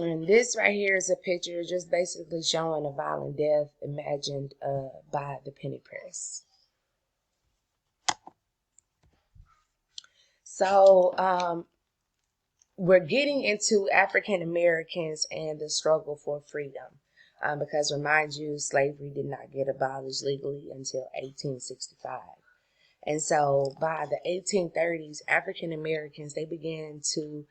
And this right here is a picture just basically showing a violent death imagined by the penny press. So we're getting into African Americans and the struggle for freedom. Because remind you, slavery did not get abolished legally until 1865. And so by the 1830s, African Americans, they began to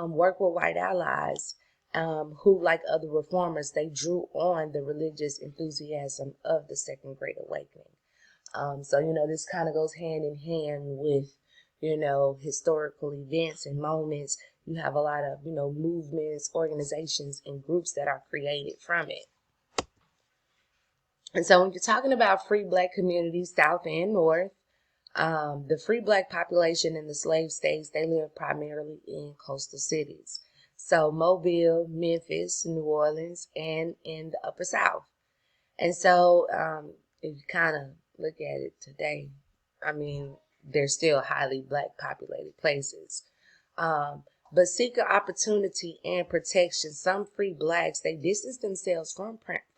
work with white allies who, like other reformers, they drew on the religious enthusiasm of the Second Great Awakening. So this kind of goes hand in hand with, historical events and moments. You have a lot of, movements, organizations, and groups that are created from it. And so when you're talking about free Black communities, South and North, the free Black population in the slave states, they live primarily in coastal cities. So Mobile, Memphis, New Orleans, and in the Upper South. And so if you kind of look at it today, I mean, they're still highly Black populated places. But seeking opportunity and protection, some free Blacks, they distance themselves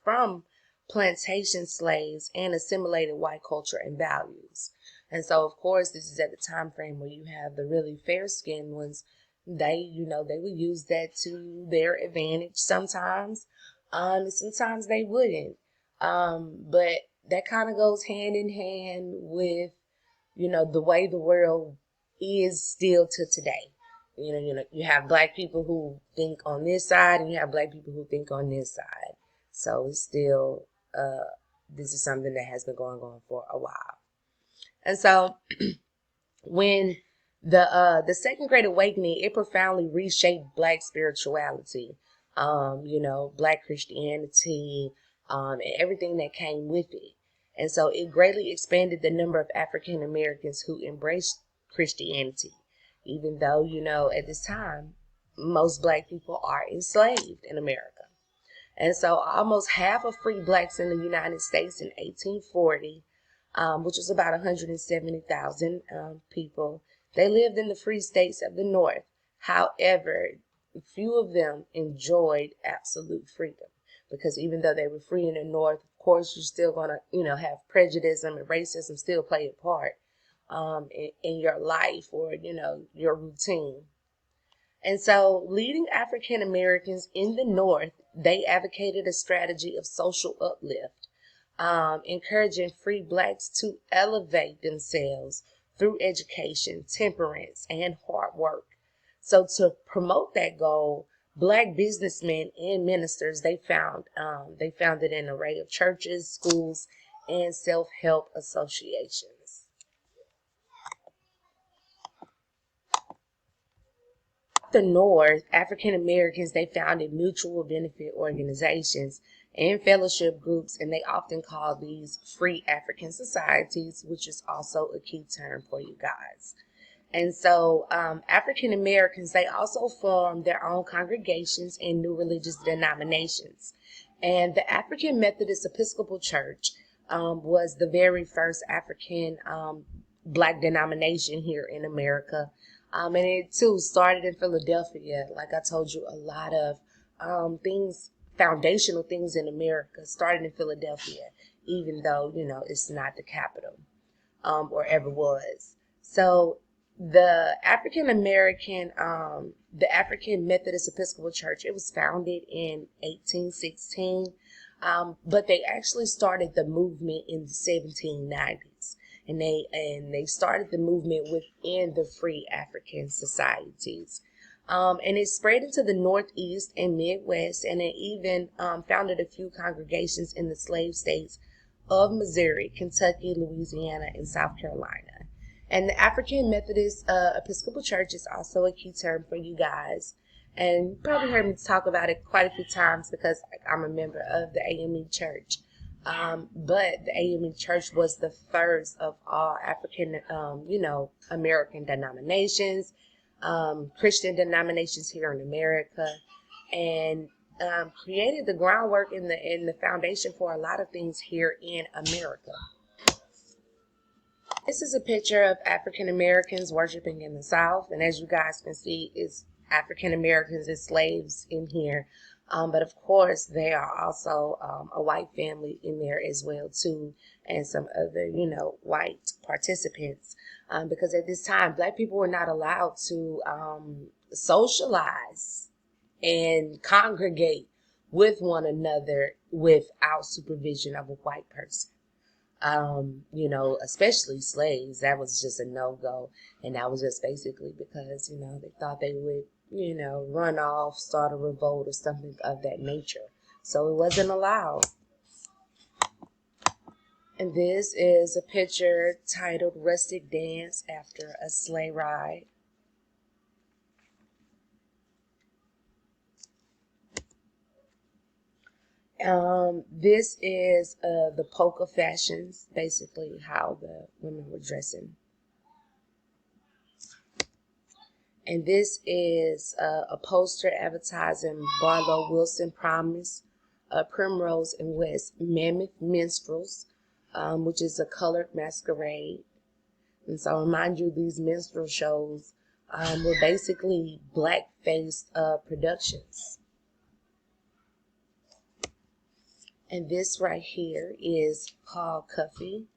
from plantation slaves and assimilated white culture and values. And so, of course, this is at the time frame where you have the really fair-skinned ones. They would use that to their advantage sometimes. And sometimes they wouldn't. But that kind of goes hand in hand with, the way the world is still to today. You have Black people who think on this side and you have Black people who think on this side. So it's still, this is something that has been going on for a while. And so when the Second Great Awakening, it profoundly reshaped Black spirituality, Black Christianity, and everything that came with it. And so it greatly expanded the number of African Americans who embraced Christianity, even though, at this time, most Black people are enslaved in America. And so almost half of free Blacks in the United States in 1840, which was about 170,000 people, they lived in the free states of the North. However, few of them enjoyed absolute freedom, because even though they were free in the North, of course, you're still going to, have prejudice and racism still play a part in your life or, your routine. And so leading African Americans in the North, they advocated a strategy of social uplift, encouraging free Blacks to elevate themselves through education, temperance, and hard work. So to promote that goal, Black businessmen and ministers, they founded an array of churches, schools, and self-help associations. The North, African Americans, they founded mutual benefit organizations and fellowship groups, and they often call these free African societies, which is also a key term for you guys. And so African Americans, they also formed their own congregations and new religious denominations. And the African Methodist Episcopal Church was the very first African Black denomination here in America. And it too started in Philadelphia. Like I told you, a lot of foundational things in America started in Philadelphia, even though, it's not the capital or ever was. So the African Methodist Episcopal Church, it was founded in 1816, but they actually started the movement in the 1790s. And they started the movement within the free African societies. And it spread into the Northeast and Midwest, and it even founded a few congregations in the slave states of Missouri, Kentucky, Louisiana, and South Carolina. And the African Methodist Episcopal Church is also a key term for you guys. And you probably heard me talk about it quite a few times because I'm a member of the AME Church. But the AME Church was the first of all African, American denominations, Christian denominations here in America, and created the groundwork in the foundation for a lot of things here in America. This is a picture of African Americans worshiping in the South, and as you guys can see, it's African Americans as slaves in here. But of course, there are also a white family in there as well too, and some other, white participants. Because at this time, Black people were not allowed to socialize and congregate with one another without supervision of a white person. Especially slaves, that was just a no-go. And that was just basically because, they thought they would, run off, start a revolt or something of that nature. So it wasn't allowed. And this is a picture titled Rustic Dance After a Sleigh Ride. This is the polka fashions, basically how the women were dressing. And this is a poster advertising Barlow Wilson Promise, Primrose and West Mammoth Minstrels, which is a colored masquerade. And so I remind you, these minstrel shows were basically black-faced productions. And this right here is Paul Cuffey.